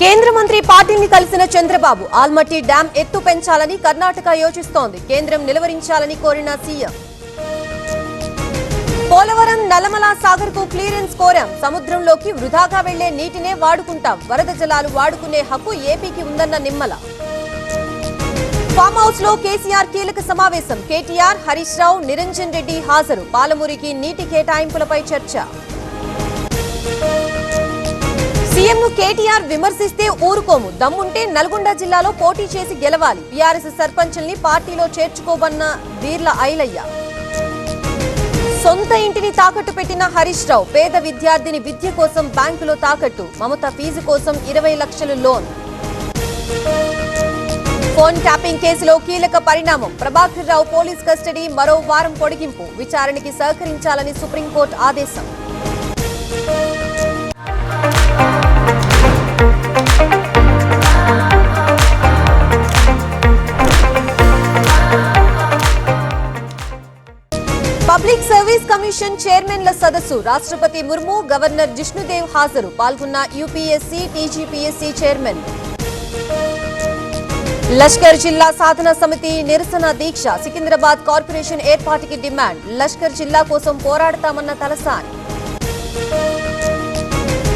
కేంద్ర మంత్రి పాటిల్ని కలిసిన చంద్రబాబు ఆల్మట్టి డ్యాం ఎత్తు పెంచాలని కర్ణాటక యోచిస్తోంది. కేంద్రం నిలువరించాలని కోరిన సీఎం. పోలవరం నల్లమల సాగర్ కు క్లియరెన్స్ కోరాం. సముద్రంలోకి వృధాగా వెళ్లే నీటినే వాడుకుంటాం. వరద జలాలు వాడుకునే హక్కు ఏపీకి ఉందన్న నిమ్మల. ఫామ్ హౌస్ లో కేసీఆర్ కీలక సమావేశం. కేటీఆర్, హరీష్ రావు, నిరంజన్ రెడ్డి హాజరు. పాలమూరికి నీటి కేటాయింపులపై చర్చ. సీఎంను కేటీఆర్ విమర్శిస్తే ఊరుకోము. దమ్ముంటే నల్గొండ జిల్లాలో పోటీ చేసి గెలవాలి. బీఆర్ఎస్ సర్పంచుల్ని పార్టీలో చేర్చుకోబన్న వీర్ల ఐలయ్య. సొంత ఇంటిని తాకట్టు పెట్టిన హరీష్ రావు. పేద విద్యార్థిని విద్య కోసం బ్యాంకులో తాకట్టు. మమత ఫీజు కోసం 20 లక్షలు లోన్. ఫోన్ ట్యాపింగ్ కేసులో కీలక పరిణామం. ప్రభాకర్ రావు పోలీస్ కస్టడీ మరో వారం పొడిగింపు. విచారణకి సహకరించాలని సుప్రీంకోర్టు ఆదేశం. పబ్లిక్ సర్వీస్ కమిషన్ చైర్మన్ల సదస్సు. రాష్ట్రపతి ముర్ము, గవర్నర్ జిష్ణుదేవ్ హాజరు. పాల్గొన్న యూపీఎస్సీ, టీజీపీఎస్సీ చైర్మన్. లష్కర్ జిల్లా సాధన సమితి నిరసన దీక్ష. సికింద్రాబాద్ కార్పొరేషన్ ఏర్పాటుకి డిమాండ్. లష్కర్ జిల్లా కోసం పోరాడతామన్న తలసాని.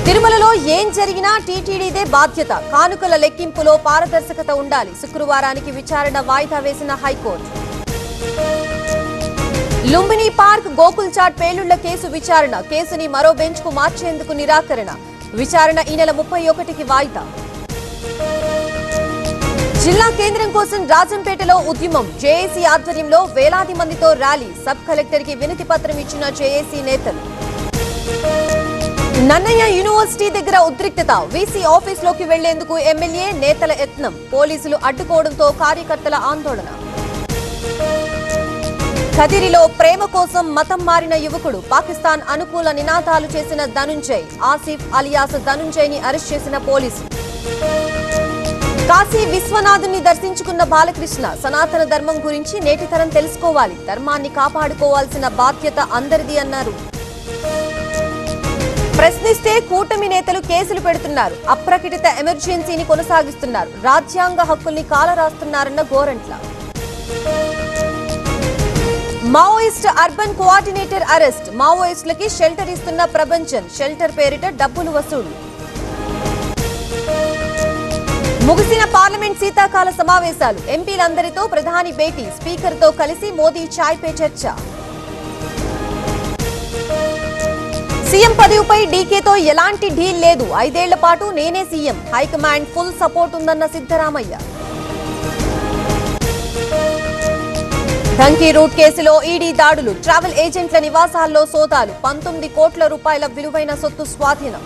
తిరుమలలో ఏం జరిగినా టీటీడీదే బాధ్యత. కానుకల లెక్కింపులో పారదర్శకత ఉండాలి. శుక్రవారానికి విచారణ వాయిదా వేసిన హైకోర్టు. లుంబిని పార్క్ గోకుల్ చాట్ పేలుళ్ల కేసు విచారణ. కేసుని మరో బెంచ్ కు మార్చేందుకు నిరాకరణ. విచారణ ఈ నెల 31కి వాయిదా. జిల్లా కేంద్రం కోసం రాజంపేటలో ఉద్యమం. జేఏసీ ఆధ్వర్యంలో వేలాది మందితో ర్యాలీ. సబ్ కలెక్టర్ కి వినతి పత్రం ఇచ్చిన జేఏసీ నేతలు. నన్నయ్య యూనివర్సిటీ దగ్గర ఉద్రిక్తత. వీసీ ఆఫీసులోకి వెళ్లేందుకు ఎమ్మెల్యే నేతల యత్నం. పోలీసులు అడ్డుకోవడంతో కార్యకర్తల ఆందోళన. ఖదిరిలో ప్రేమ కోసం మతం మారిన యువకుడు. పాకిస్తాన్ అనుకూల నినాదాలు చేసిన ధనుంజయ్. ఆసిఫ్ అలియాస్ ధనుంజయ్ ని అరెస్ట్ చేసిన పోలీసులు. కాశీ విశ్వనాథుని దర్శించుకున్న బాలకృష్ణ. సనాతన ధర్మం గురించి నేటి తరం తెలుసుకోవాలి. ధర్మాన్ని కాపాడుకోవాల్సిన బాధ్యత అందరిది అన్నారు. ప్రశ్నిస్తే కూటమి నేతలు కేసులు పెడుతున్నారు. అప్రకటిత ఎమర్జెన్సీని కొనసాగిస్తున్నారు. రాజ్యాంగ హక్కుల్ని కాలరాస్తున్నారన్న Gorantla. Maoist urban coordinator arrest. మావోయిస్టులకి షెల్టర్ ఇస్తున్న ప్రభంజన్. షెల్టర్ పేరిట డబ్బులు వసూలు. ముగిసిన పార్లమెంట్ శీతాకాల సమావేశాలు. ఎంపీలందరితో ప్రధాని భేటీ. స్పీకర్ తో కలిసి మోదీ చాయ్ పే చర్చ. సీఎం పదవిపై డీకేతో ఎలాంటి డీల్ లేదు. 5 ఏళ్ల పాటు నేనే సీఎం. హైకమాండ్ ఫుల్ సపోర్ట్ ఉందన్న సిద్ధరామయ్య. ధంకీ రూట్ కేసులో ఈడీ దాడులు. ట్రావెల్ ఏజెంట్ల నివాసాల్లో సోదాలు. 19 కోట్ల రూపాయల విలువైన సొత్తు స్వాధీనం.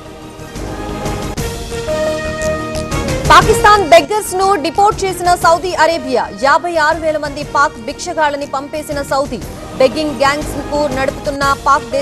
పాకిస్తాన్ బెగ్గర్స్ ను డిపోర్ట్ చేసిన సౌదీ అరేబియా. 56,000 మంది పాక్ భిక్షగాళ్లని పంపేసిన సౌదీ. బెగ్గింగ్ గ్యాంగ్స్ కు నడుపుతున్న పాక్ దేశ